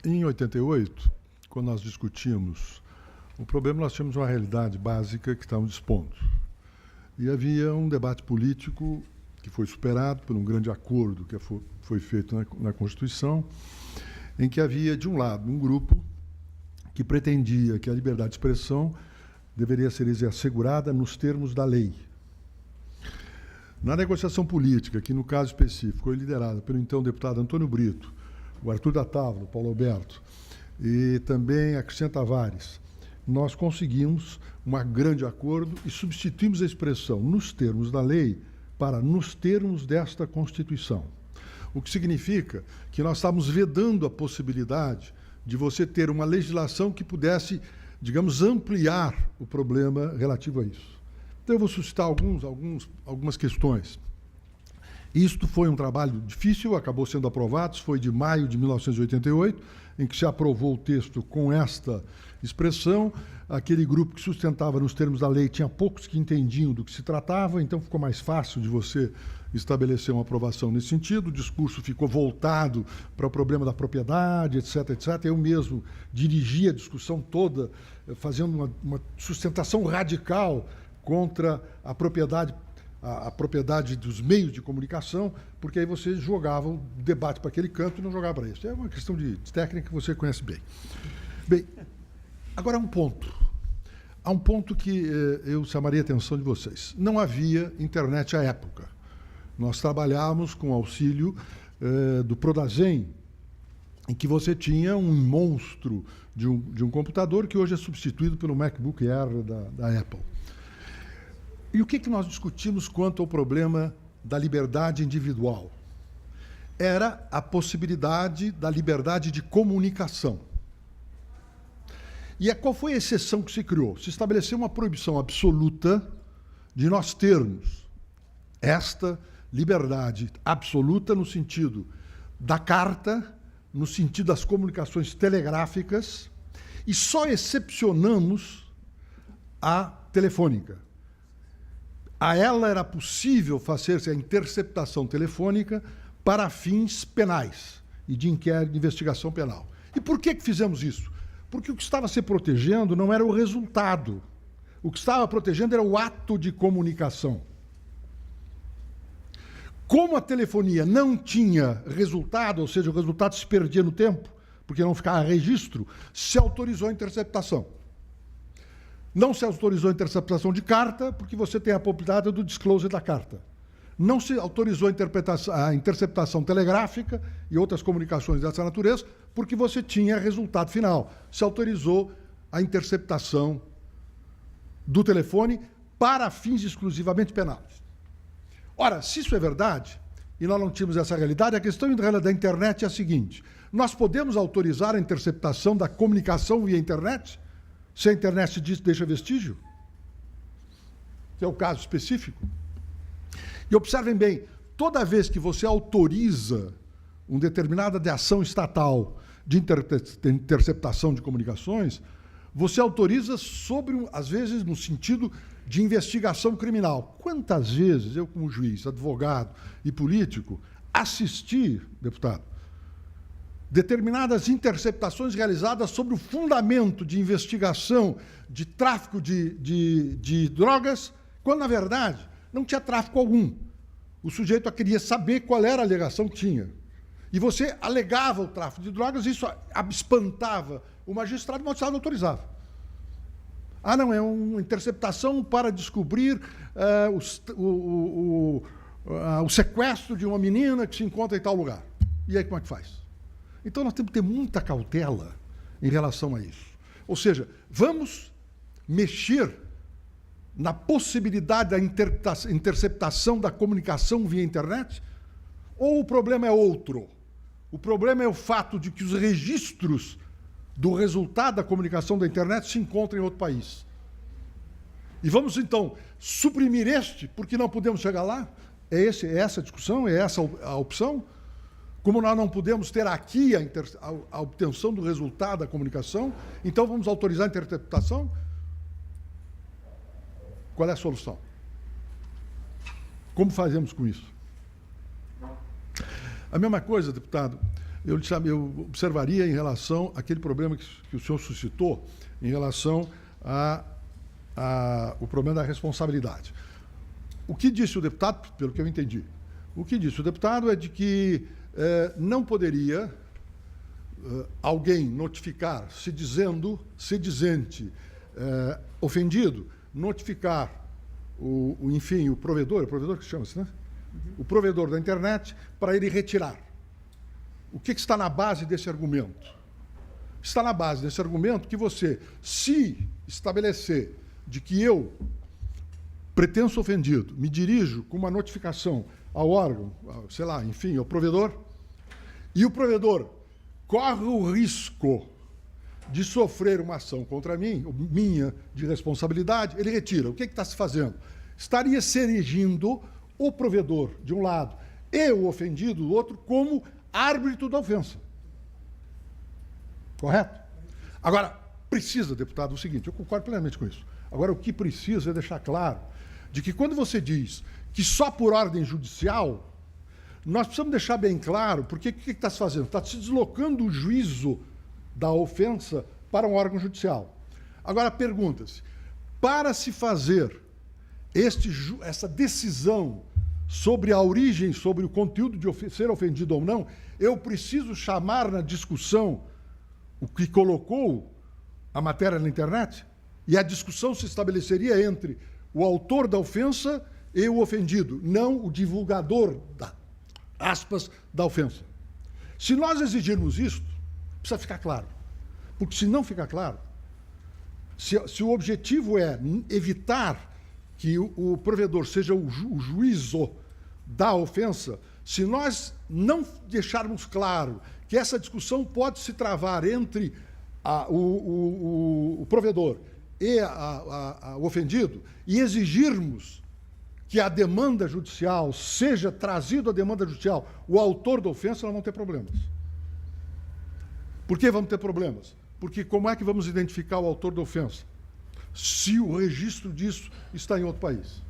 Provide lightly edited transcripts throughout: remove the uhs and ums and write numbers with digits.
Em 88, quando nós discutimos o problema, nós tínhamos uma realidade básica que estávamos expondo. E havia um debate político que foi superado por um grande acordo que foi feito na Constituição, em que havia, de um lado, um grupo que pretendia que a liberdade de expressão deveria ser assegurada nos termos da lei. Na negociação política, que no caso específico foi liderada pelo então deputado Antônio Brito, o Arthur da Távora, o Paulo Alberto, e também a Cristiane Tavares, nós conseguimos um grande acordo e substituímos a expressão nos termos da lei para nos termos desta Constituição. O que significa que nós estávamos vedando a possibilidade de você ter uma legislação que pudesse, digamos, ampliar o problema relativo a isso. Então, eu vou suscitar algumas questões. Isto foi um trabalho difícil, acabou sendo aprovado, foi de maio de 1988, em que se aprovou o texto com esta expressão. Aquele grupo que sustentava nos termos da lei tinha poucos que entendiam do que se tratava, então ficou mais fácil de você estabelecer uma aprovação nesse sentido. O discurso ficou voltado para o problema da propriedade, etc., etc. Eu mesmo dirigi a discussão toda, fazendo uma sustentação radical contra a propriedade dos meios de comunicação, porque aí você jogava o debate para aquele canto e não jogava para isso. É uma questão de técnica que você conhece bem. Bem, agora há um ponto. Há um ponto que eu chamaria a atenção de vocês. Não havia internet à época. Nós trabalhávamos com auxílio do Prodazem, em que você tinha um monstro de um computador que hoje é substituído pelo MacBook Air da Apple. E o que nós discutimos quanto ao problema da liberdade individual? Era a possibilidade da liberdade de comunicação. E qual foi a exceção que se criou? Se estabeleceu uma proibição absoluta de nós termos esta liberdade absoluta no sentido da carta, no sentido das comunicações telegráficas, e só excepcionamos a telefônica. A ela era possível fazer-se a interceptação telefônica para fins penais e de inquérito de investigação penal. E por que fizemos isso? Porque o que estava se protegendo não era o resultado. O que estava protegendo era o ato de comunicação. Como a telefonia não tinha resultado, ou seja, o resultado se perdia no tempo, porque não ficava registro, se autorizou a interceptação. Não se autorizou a interceptação de carta, porque você tem a possibilidade do disclosure da carta. Não se autorizou a interceptação telegráfica e outras comunicações dessa natureza, porque você tinha resultado final. Se autorizou a interceptação do telefone para fins exclusivamente penais. Ora, se isso é verdade, e nós não tínhamos essa realidade, a questão da internet é a seguinte: nós podemos autorizar a interceptação da comunicação via internet? Se a internet deixa vestígio? Que é o caso específico. E observem bem, toda vez que você autoriza uma determinada ação estatal de interceptação de comunicações, você autoriza às vezes, no sentido de investigação criminal. Quantas vezes eu, como juiz, advogado e político, assisti, deputado, determinadas interceptações realizadas sobre o fundamento de investigação de tráfico de drogas, quando, na verdade, não tinha tráfico algum. O sujeito queria saber qual era a alegação que tinha. E você alegava o tráfico de drogas, isso espantava o magistrado, e o magistrado autorizava. Ah, não, é uma interceptação para descobrir o sequestro de uma menina que se encontra em tal lugar. E aí como é que faz? Então, nós temos que ter muita cautela em relação a isso. Ou seja, vamos mexer na possibilidade da interceptação da comunicação via internet? Ou o problema é outro? O problema é o fato de que os registros do resultado da comunicação da internet se encontram em outro país. E vamos, então, suprimir porque não podemos chegar lá? É essa a discussão? É essa a opção? Como nós não podemos ter aqui a obtenção do resultado da comunicação, então vamos autorizar a interceptação? Qual é a solução? Como fazemos com isso? A mesma coisa, deputado, eu observaria em relação àquele problema que o senhor suscitou, em relação ao problema da responsabilidade. O que disse o deputado, pelo que eu entendi, o que disse o deputado é de que não poderia alguém notificar, se dizente ofendido, notificar enfim, o provedor que chama-se, né? O provedor da internet, para ele retirar. O que está na base desse argumento? Está na base desse argumento que você, se estabelecer de que eu, pretenso ofendido, me dirijo com uma notificação ao órgão, sei lá, enfim, ao provedor, e o provedor corre o risco de sofrer uma ação contra mim, minha, de responsabilidade, ele retira. O que está se fazendo? Estaria se erigindo o provedor, de um lado, e o ofendido, do outro, como árbitro da ofensa. Correto? Agora, precisa, deputado, o seguinte, eu concordo plenamente com isso. Agora, o que precisa é deixar claro de que quando você diz que só por ordem judicial, nós precisamos deixar bem claro, porque o que está se fazendo? Está se deslocando o juízo da ofensa para um órgão judicial. Agora, pergunta-se, para se fazer essa decisão sobre a origem, sobre o conteúdo de ser ofendido ou não, eu preciso chamar na discussão o que colocou a matéria na internet? E a discussão se estabeleceria entre o autor da ofensa e o ofendido, não o divulgador, aspas, da ofensa. Se nós exigirmos isso, precisa ficar claro. Porque se não ficar claro, se o objetivo é evitar que o provedor seja o juízo da ofensa, se nós não deixarmos claro que essa discussão pode se travar entre o provedor e o ofendido, e exigirmos que a demanda judicial seja trazido à demanda judicial o autor da ofensa, nós vamos ter problemas. Por que vamos ter problemas? Porque como é que vamos identificar o autor da ofensa se o registro disso está em outro país?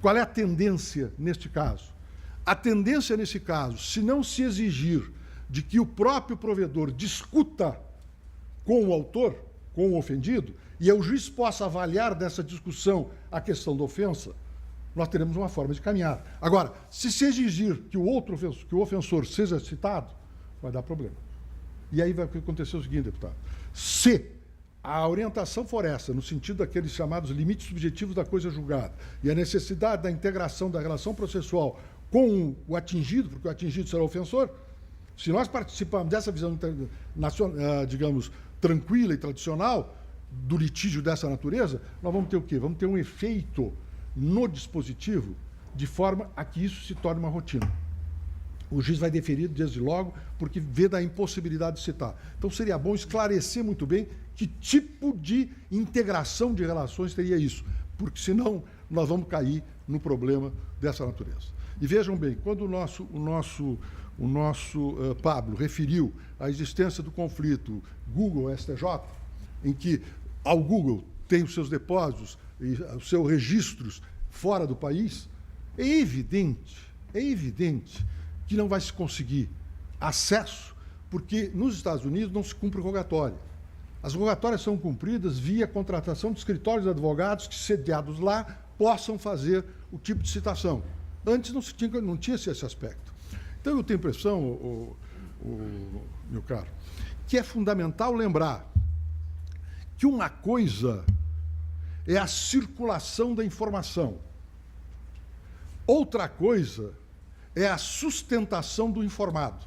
Qual é a tendência neste caso? A tendência nesse caso, se não se exigir de que o próprio provedor discuta com o autor, com o ofendido, e o juiz possa avaliar dessa discussão a questão da ofensa, nós teremos uma forma de caminhar. Agora, se exigir que o ofensor seja citado, vai dar problema. E aí vai acontecer o seguinte, deputado. Se a orientação for essa, no sentido daqueles chamados limites subjetivos da coisa julgada, e a necessidade da integração da relação processual com o atingido, porque o atingido será o ofensor, se nós participarmos dessa visão, digamos, tranquila e tradicional, do litígio dessa natureza, nós vamos ter o quê? Vamos ter um efeito no dispositivo de forma a que isso se torne uma rotina. O juiz vai deferir desde logo, porque vê da impossibilidade de citar. Então, seria bom esclarecer muito bem que tipo de integração de relações teria isso, porque senão nós vamos cair no problema dessa natureza. E vejam bem, quando o nosso Pablo referiu a existência do conflito Google-STJ, em que ao Google tem os seus depósitos e os seus registros fora do país, é evidente que não vai se conseguir acesso, porque nos Estados Unidos não se cumpre rogatória. As rogatórias são cumpridas via contratação de escritórios de advogados que, sediados lá, possam fazer o tipo de citação. Antes não tinha esse aspecto. Então, eu tenho a impressão, meu caro, que é fundamental lembrar que uma coisa é a circulação da informação. Outra coisa é a sustentação do informado.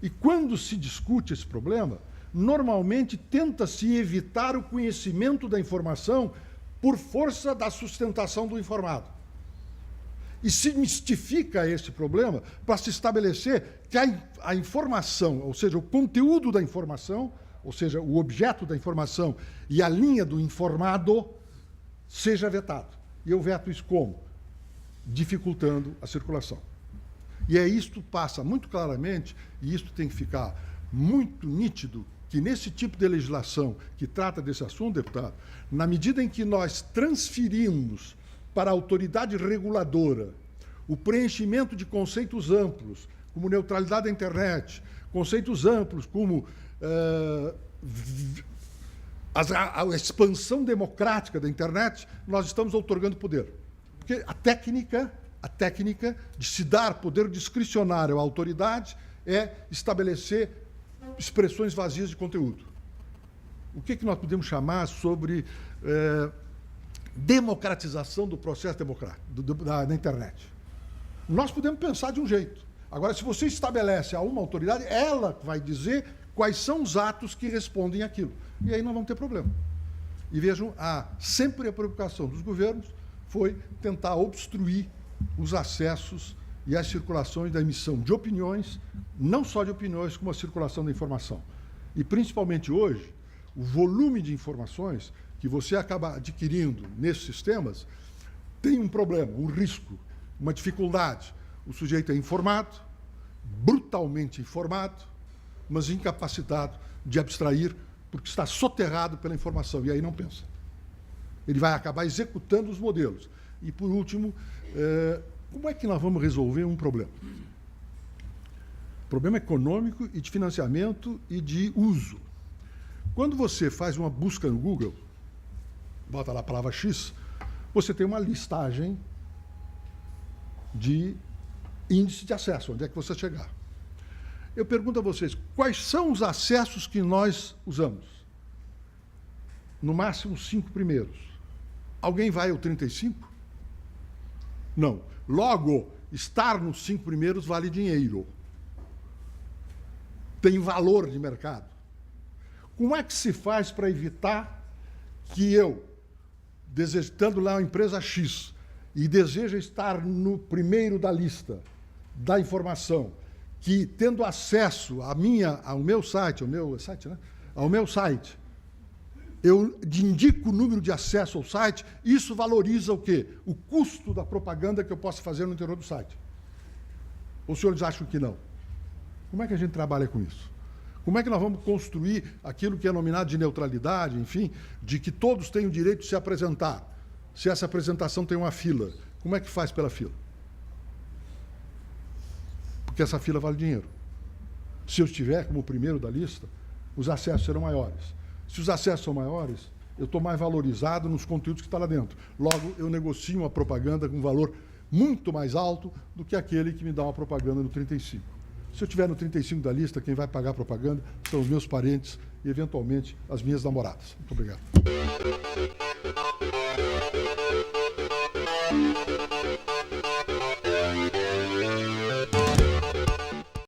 E quando se discute esse problema, normalmente tenta-se evitar o conhecimento da informação por força da sustentação do informado. E se mistifica esse problema para se estabelecer que a informação, ou seja, o conteúdo da informação, ou seja, o objeto da informação e a linha do informado, seja vetado. E eu veto isso como? Dificultando a circulação. E isto passa muito claramente, e isto tem que ficar muito nítido, que nesse tipo de legislação que trata desse assunto, deputado, na medida em que nós transferimos para a autoridade reguladora o preenchimento de conceitos amplos como neutralidade da internet, conceitos amplos como a expansão democrática da internet, nós estamos outorgando poder. Porque a técnica de se dar poder discricionário à autoridade é estabelecer expressões vazias de conteúdo. O que nós podemos chamar sobre democratização do processo democrático da internet? Nós podemos pensar de um jeito. Agora, se você estabelece a uma autoridade, ela vai dizer quais são os atos que respondem àquilo. E aí nós vamos ter problema. E vejam, sempre a preocupação dos governos foi tentar obstruir os acessos e as circulações da emissão de opiniões, não só de opiniões, como a circulação da informação. E, principalmente hoje, o volume de informações que você acaba adquirindo nesses sistemas tem um problema, um risco, uma dificuldade. O sujeito é informado, brutalmente informado, mas incapacitado de abstrair, porque está soterrado pela informação, e aí não pensa. Ele vai acabar executando os modelos. E, por último, como é que nós vamos resolver um problema? Problema econômico e de financiamento e de uso. Quando você faz uma busca no Google, bota lá a palavra X, você tem uma listagem de índice de acesso, onde é que você chegar. Eu pergunto a vocês, quais são os acessos que nós usamos? No máximo 5 primeiros. Alguém vai ao 35? Não. Logo, estar nos 5 primeiros vale dinheiro. Tem valor de mercado. Como é que se faz para evitar que eu, estando lá uma empresa X, e deseja estar no primeiro da lista da informação, que tendo acesso ao meu site, eu indico o número de acesso ao site, isso valoriza o quê? O custo da propaganda que eu posso fazer no interior do site. Ou os senhores acham que não? Como é que a gente trabalha com isso? Como é que nós vamos construir aquilo que é nominado de neutralidade, enfim, de que todos têm o direito de se apresentar, se essa apresentação tem uma fila? Como é que faz pela fila? Porque essa fila vale dinheiro. Se eu estiver como o primeiro da lista, os acessos serão maiores. Se os acessos são maiores, eu estou mais valorizado nos conteúdos que estão lá dentro. Logo, eu negocio uma propaganda com um valor muito mais alto do que aquele que me dá uma propaganda no 35. Se eu estiver no 35 da lista, quem vai pagar a propaganda são os meus parentes e, eventualmente, as minhas namoradas. Muito obrigado.